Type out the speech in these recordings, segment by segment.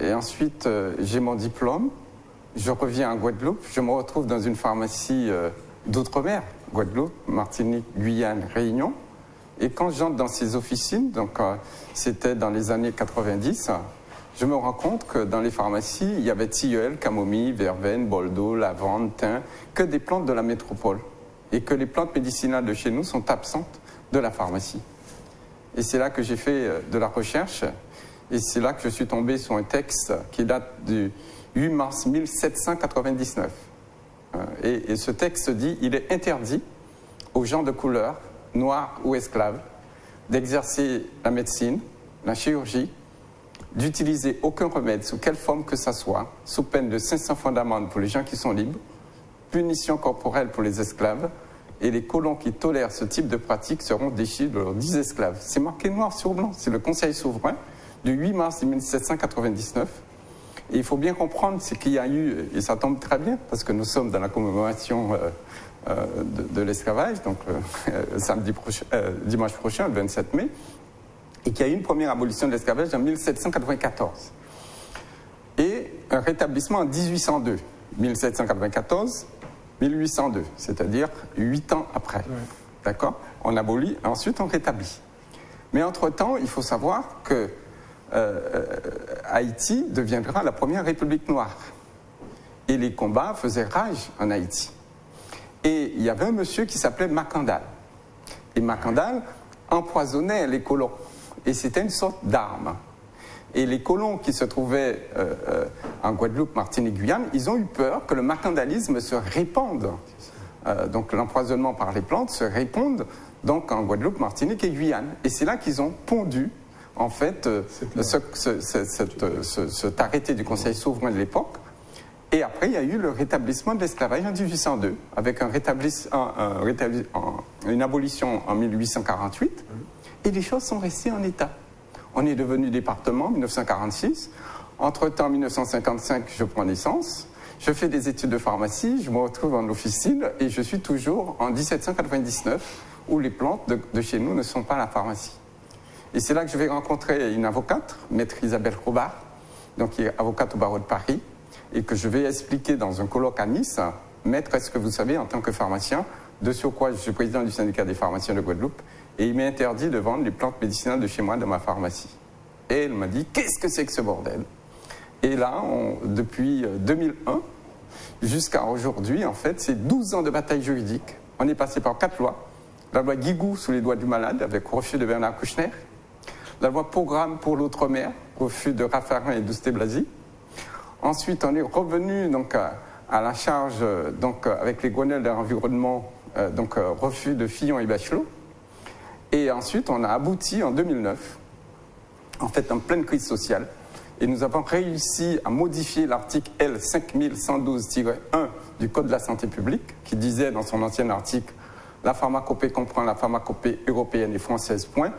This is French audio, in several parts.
Et ensuite, j'ai mon diplôme, je reviens à Guadeloupe, je me retrouve dans une pharmacie d'outre-mer, Guadeloupe, Martinique, Guyane, Réunion. Et quand j'entre dans ces officines, donc c'était dans les années 90, je me rends compte que dans les pharmacies, il y avait tilleul, camomille, verveine, boldo, lavande, thym, que des plantes de la métropole. Et que les plantes médicinales de chez nous sont absentes de la pharmacie. Et c'est là que j'ai fait de la recherche. Et c'est là que je suis tombé sur un texte qui date du 8 mars 1799. Et ce texte dit « Il est interdit aux gens de couleur, noirs ou esclaves, d'exercer la médecine, la chirurgie, d'utiliser aucun remède sous quelle forme que ce soit, sous peine de 500 francs d'amende pour les gens qui sont libres, punition corporelle pour les esclaves, et les colons qui tolèrent ce type de pratique seront déchus de leurs 10 esclaves. » C'est marqué noir sur blanc, c'est le Conseil souverain du 8 mars 1799. Et il faut bien comprendre ce qu'il y a eu, et ça tombe très bien, parce que nous sommes dans la commémoration de l'esclavage, donc dimanche prochain, le 27 mai, et qu'il y a eu une première abolition de l'esclavage en 1794. Et un rétablissement en 1802, 1794, 1802, c'est-à-dire 8 ans après. Oui. D'accord ? On abolit, ensuite on rétablit. Mais entre-temps, il faut savoir que Haïti deviendra la première république noire. Et les combats faisaient rage en Haïti. Et il y avait un monsieur qui s'appelait Macandal. Et Macandal empoisonnait les colons. Et c'était une sorte d'arme. Et les colons qui se trouvaient en Guadeloupe, Martinique, Guyane, ils ont eu peur que le macandalisme se répande. Donc l'empoisonnement par les plantes se répande donc en Guadeloupe, Martinique et Guyane. Et c'est là qu'ils ont pondu en fait cet arrêté du Conseil souverain de l'époque. Et après, il y a eu le rétablissement de l'esclavage en 1802, avec une abolition en 1848, et les choses sont restées en état. On est devenu département en 1946. Entre-temps, en 1955, je prends naissance, je fais des études de pharmacie, je me retrouve en officine, et je suis toujours en 1799, où les plantes de chez nous ne sont pas à la pharmacie. Et c'est là que je vais rencontrer une avocate, maître Isabelle Robard, donc qui est avocate au barreau de Paris, et que je vais expliquer dans un colloque à Nice, maître, est-ce que vous savez, en tant que pharmacien, de sur quoi je suis président du syndicat des pharmaciens de Guadeloupe, et il m'est interdit de vendre les plantes médicinales de chez moi dans ma pharmacie. Et elle m'a dit, qu'est-ce que c'est que ce bordel? Et là, depuis 2001 jusqu'à aujourd'hui, en fait, c'est 12 ans de bataille juridique. On est passé par 4 lois. La loi Guigou sous les doigts du malade, avec refus de Bernard Kouchner. La loi Programme pour l'outre-mer, refus de Raffarin et d'Ousté Blasi. Ensuite, on est revenu donc, à la charge donc, avec les Grenelles de l'environnement, refus de Fillon et Bachelot. Et ensuite, on a abouti en 2009, en fait en pleine crise sociale, et nous avons réussi à modifier l'article L 5112-1 du Code de la santé publique, qui disait dans son ancien article « La pharmacopée comprend la pharmacopée européenne et française, point ».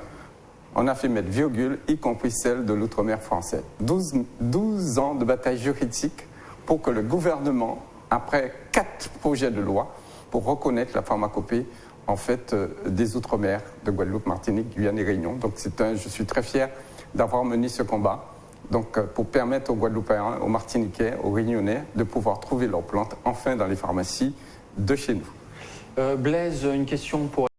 On a fait mettre virgule, y compris celle de l'outre-mer français. 12 ans de bataille juridique pour que le gouvernement, après 4 projets de loi, pour reconnaître la pharmacopée en fait, des outre-mer de Guadeloupe, Martinique, Guyane et Réunion. Donc je suis très fier d'avoir mené ce combat donc, pour permettre aux Guadeloupéens, aux Martiniquais, aux Réunionnais de pouvoir trouver leurs plantes enfin dans les pharmacies de chez nous. Blaise, une question pour